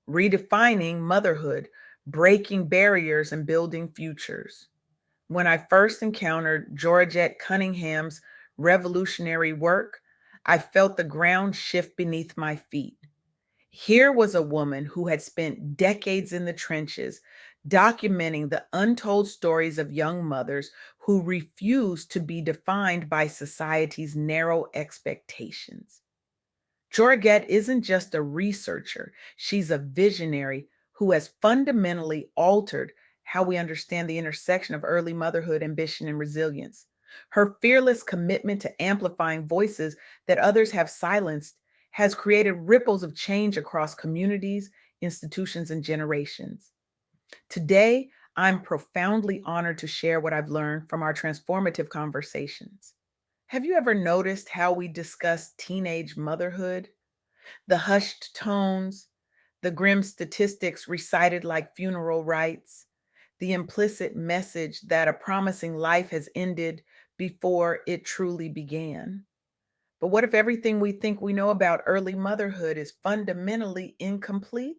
Redefining Motherhood, Breaking Barriers and Building Futures. When I first encountered Joregette Cunningham's revolutionary work, I felt the ground shift beneath my feet. Here was a woman who had spent decades in the trenches, documenting the untold stories of young mothers who refused to be defined by society's narrow expectations. Georgette isn't just a researcher, she's a visionary who has fundamentally altered how we understand the intersection of early motherhood, ambition, and resilience. Her fearless commitment to amplifying voices that others have silenced has created ripples of change across communities, institutions, and generations. Today, I'm profoundly honored to share what I've learned from our transformative conversations. Have you ever noticed how we discuss teenage motherhood? The hushed tones, the grim statistics recited like funeral rites, the implicit message that a promising life has ended before it truly began. But what if everything we think we know about early motherhood is fundamentally incomplete?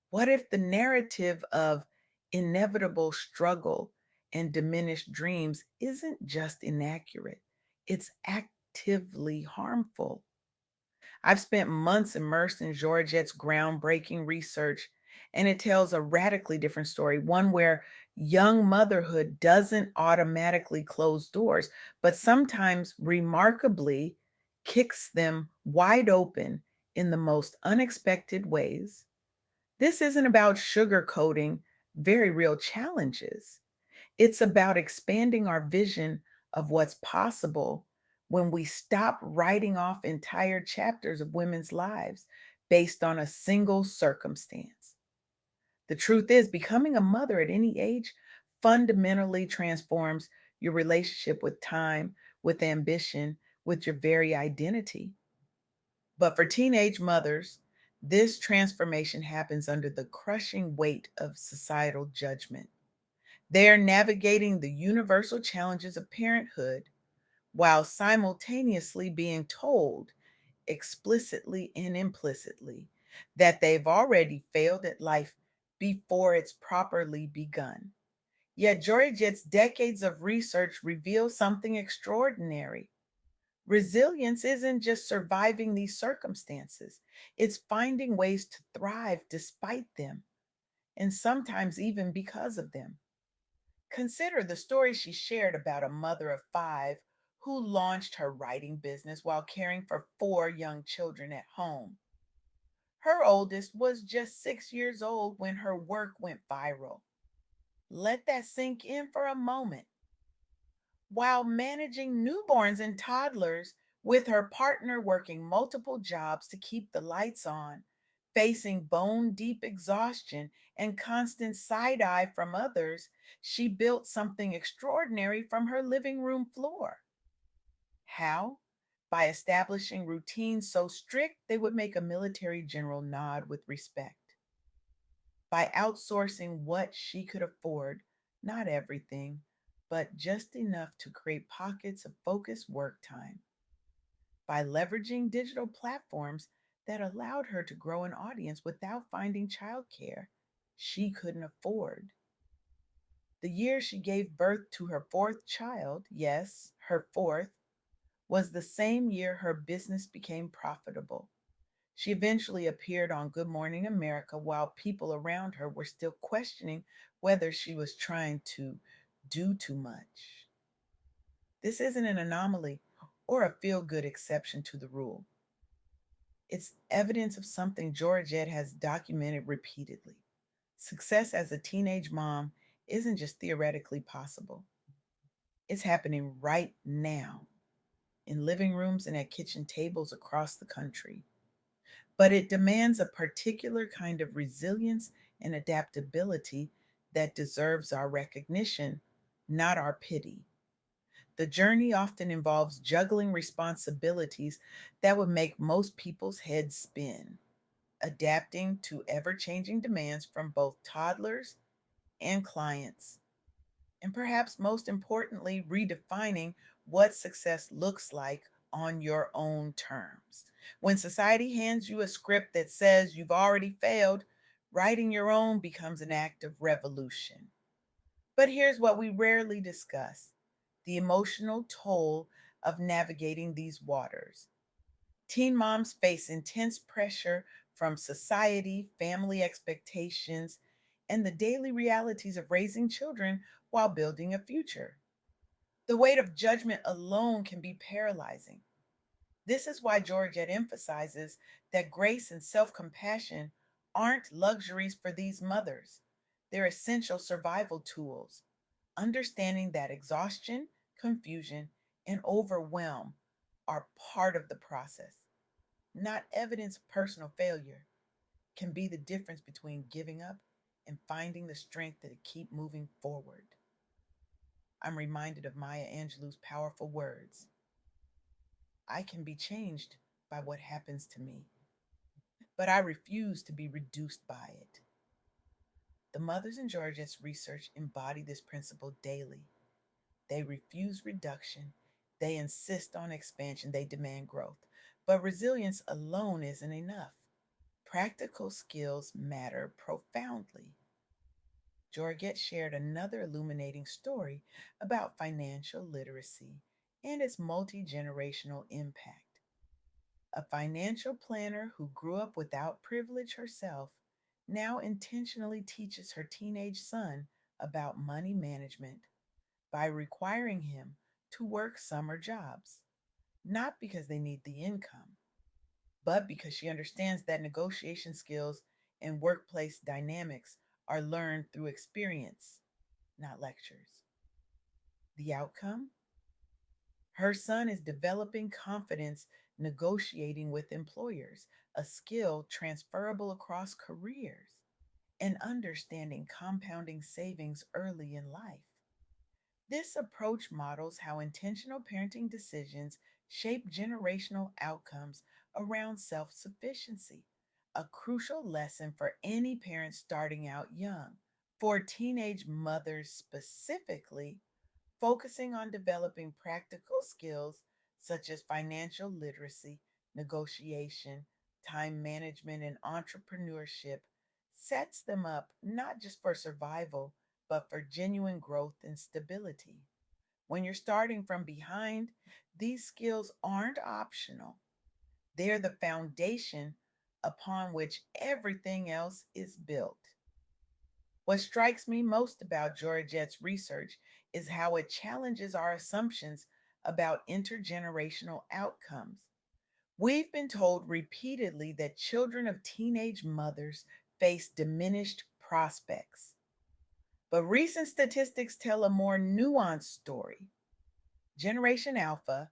What if the narrative of inevitable struggle and diminished dreams isn't just inaccurate, it's actively harmful? I've spent months immersed in Georgette's groundbreaking research, and it tells a radically different story, one where young motherhood doesn't automatically close doors, but sometimes remarkably kicks them wide open in the most unexpected ways. This isn't about sugarcoating very real challenges. It's about expanding our vision of what's possible when we stop writing off entire chapters of women's lives based on a single circumstance. The truth is, becoming a mother at any age fundamentally transforms your relationship with time, with ambition, with your very identity. But for teenage mothers, this transformation happens under the crushing weight of societal judgment. They are navigating the universal challenges of parenthood while simultaneously being told, explicitly and implicitly, that they've already failed at life before it's properly begun. Yet Georgette's decades of research reveal something extraordinary. Resilience isn't just surviving these circumstances, it's finding ways to thrive despite them, and sometimes even because of them. Consider the story she shared about a mother of five who launched her writing business while caring for four young children at home. Her oldest was just 6 years old when her work went viral. Let that sink in for a moment. While managing newborns and toddlers, with her partner working multiple jobs to keep the lights on, facing bone deep exhaustion and constant side eye from others, she built something extraordinary from her living room floor. How? By establishing routines so strict they would make a military general nod with respect. By outsourcing what she could afford, not everything, but just enough to create pockets of focused work time. By leveraging digital platforms that allowed her to grow an audience without finding childcare she couldn't afford. The year she gave birth to her fourth child, yes, her fourth, was the same year her business became profitable. She eventually appeared on Good Morning America while people around her were still questioning whether she was trying to do too much. This isn't an anomaly or a feel good exception to the rule. It's evidence of something Georgette has documented repeatedly. Success as a teenage mom isn't just theoretically possible, it's happening right now in living rooms and at kitchen tables across the country. But it demands a particular kind of resilience and adaptability that deserves our recognition, not our pity. The journey often involves juggling responsibilities that would make most people's heads spin, adapting to ever changing demands from both toddlers and clients, and perhaps most importantly, redefining what success looks like on your own terms. When society hands you a script that says you've already failed, writing your own becomes an act of revolution. But here's what we rarely discuss: the emotional toll of navigating these waters. Teen moms face intense pressure from society, family expectations, and the daily realities of raising children while building a future. The weight of judgment alone can be paralyzing. This is why Georgette emphasizes that grace and self compassion aren't luxuries for these mothers, they're essential survival tools. Understanding that exhaustion, confusion, and overwhelm are part of the process, not evidence of personal failure, can be the difference between giving up and finding the strength to keep moving forward. I'm reminded of Maya Angelou's powerful words: I can be changed by what happens to me, but I refuse to be reduced by it. The mothers in Georgette's research embody this principle daily. They refuse reduction, they insist on expansion, they demand growth. But resilience alone isn't enough. Practical skills matter profoundly. Georgette shared another illuminating story about financial literacy and its multi generational impact. A financial planner who grew up without privilege herself now intentionally teaches her teenage son about money management by requiring him to work summer jobs, not because they need the income, but because she understands that negotiation skills and workplace dynamics are learned through experience, not lectures. The outcome? Her son is developing confidence negotiating with employers, a skill transferable across careers, and understanding compounding savings early in life. This approach models how intentional parenting decisions shape generational outcomes around self sufficiency, a crucial lesson for any parent starting out young. For teenage mothers specifically, focusing on developing practical skills such as financial literacy, negotiation, time management, and entrepreneurship sets them up not just for survival, but for genuine growth and stability. When you're starting from behind, these skills aren't optional, they're the foundation upon which everything else is built. What strikes me most about Georgette's research is how it challenges our assumptions about intergenerational outcomes. We've been told repeatedly that children of teenage mothers face diminished prospects. But recent statistics tell a more nuanced story. Generation Alpha,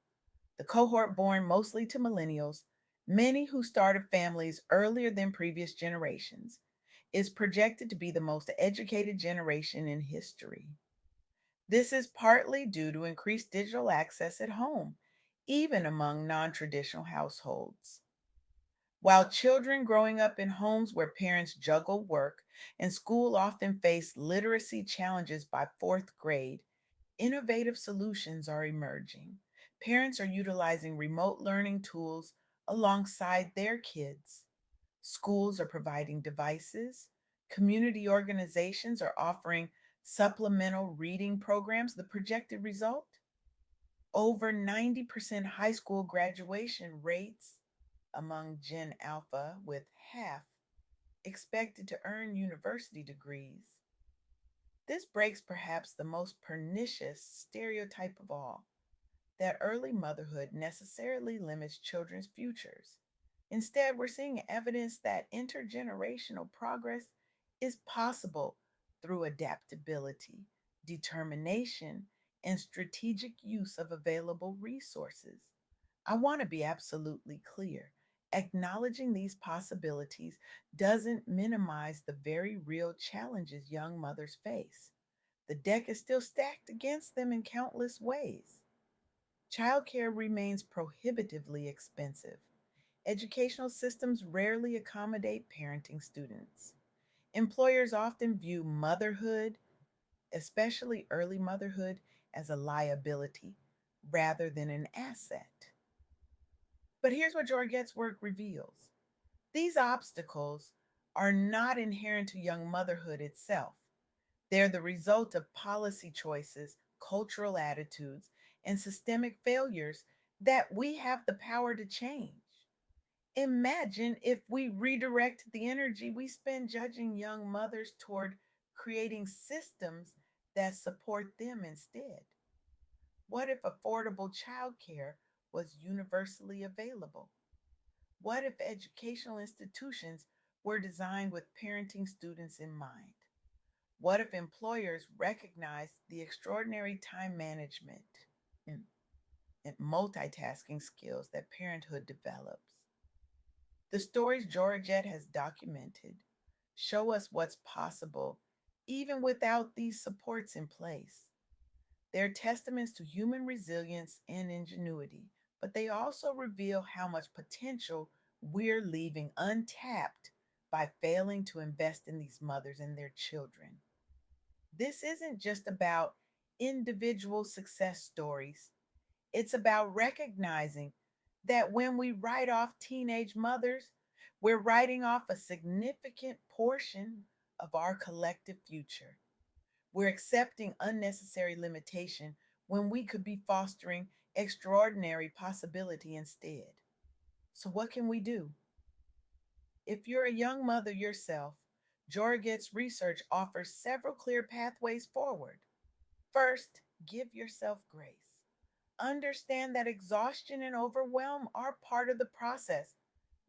the cohort born mostly to millennials, many who started families earlier than previous generations, is projected to be the most educated generation in history. This is partly due to increased digital access at home, even among non traditional households. While children growing up in homes where parents juggle work and school often face literacy challenges by fourth grade, innovative solutions are emerging. Parents are utilizing remote learning tools alongside their kids. Schools are providing devices. Community organizations are offering supplemental reading programs. The projected result? Over 90% high school graduation rates among Gen Alpha, with half expected to earn university degrees. This breaks perhaps the most pernicious stereotype of all, that early motherhood necessarily limits children's futures. Instead, we're seeing evidence that intergenerational progress is possible through adaptability, determination, and strategic use of available resources. I want to be absolutely clear. Acknowledging these possibilities doesn't minimize the very real challenges young mothers face. The deck is still stacked against them in countless ways. Childcare remains prohibitively expensive. Educational systems rarely accommodate parenting students. Employers often view motherhood, especially early motherhood, as a liability rather than an asset. But here's what Joregette's work reveals: these obstacles are not inherent to young motherhood itself. They're the result of policy choices, cultural attitudes, and systemic failures that we have the power to change. Imagine if we redirect the energy we spend judging young mothers toward creating systems that support them instead. What if affordable childcare was universally available? What if educational institutions were designed with parenting students in mind? What if employers recognized the extraordinary time management and, and multitasking skills that parenthood develops? The stories Georgette has documented show us what's possible even without these supports in place. They're testaments to human resilience and ingenuity, but they also reveal how much potential we're leaving untapped by failing to invest in these mothers and their children. This isn't just about individual success stories, it's about recognizing that when we write off teenage mothers, we're writing off a significant portion of our collective future. We're accepting unnecessary limitation when we could be fostering extraordinary possibility instead. So, what can we do? If you're a young mother yourself, Joregette's research offers several clear pathways forward. First, give yourself grace. Understand that exhaustion and overwhelm are part of the process,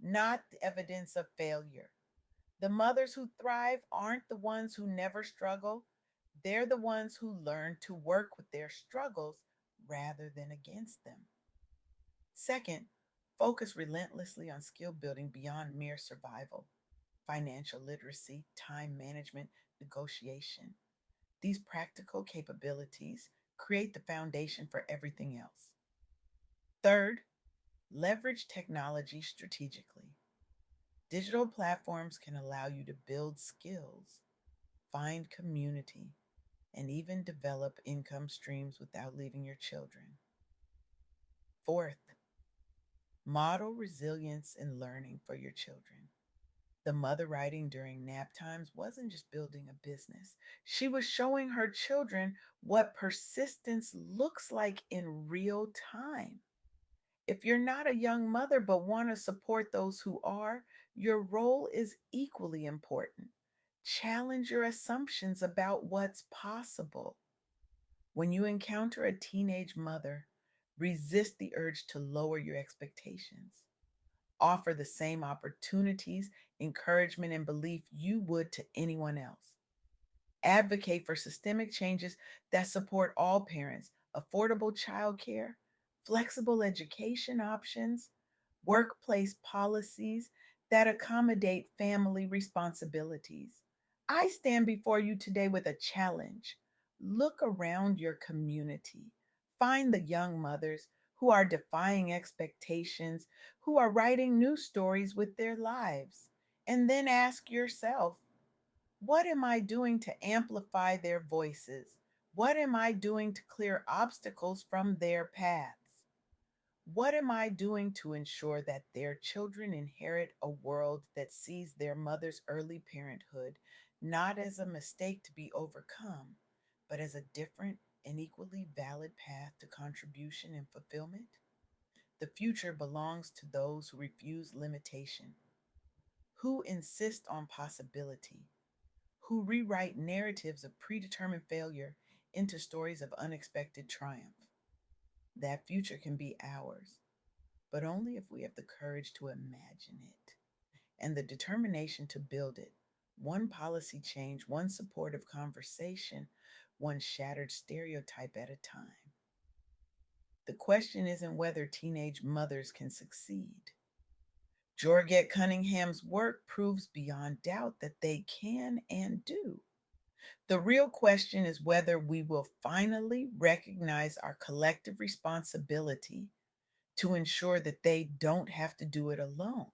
not the evidence of failure. The mothers who thrive aren't the ones who never struggle, they're the ones who learn to work with their struggles rather than against them. Second, focus relentlessly on skill building beyond mere survival: financial literacy, time management, negotiation. These practical capabilities create the foundation for everything else. Third, leverage technology strategically. Digital platforms can allow you to build skills, find community, and even develop income streams without leaving your children. Fourth, model resilience and learning for your children. The mother writing during nap times wasn't just building a business, she was showing her children what persistence looks like in real time. If you're not a young mother but want to support those who are, your role is equally important. Challenge your assumptions about what's possible. When you encounter a teenage mother, resist the urge to lower your expectations. Offer the same opportunities, encouragement, and belief you would to anyone else. Advocate for systemic changes that support all parents: affordable childcare, flexible education options, workplace policies that accommodate family responsibilities. I stand before you today with a challenge. Look around your community. Find the young mothers who are defying expectations, who are writing new stories with their lives. And then ask yourself, what am I doing to amplify their voices? What am I doing to clear obstacles from their paths? What am I doing to ensure that their children inherit a world that sees their mother's early parenthood not as a mistake to be overcome, but as a different and equally valid path to contribution and fulfillment? The future belongs to those who refuse limitation, who insist on possibility, who rewrite narratives of predetermined failure into stories of unexpected triumph. That future can be ours, but only if we have the courage to imagine it and the determination to build it. One policy change, one supportive conversation, one shattered stereotype at a time. The question isn't whether teenage mothers can succeed. Joregette Cunningham's work proves beyond doubt that they can and do. The real question is whether we will finally recognize our collective responsibility to ensure that they don't have to do it alone.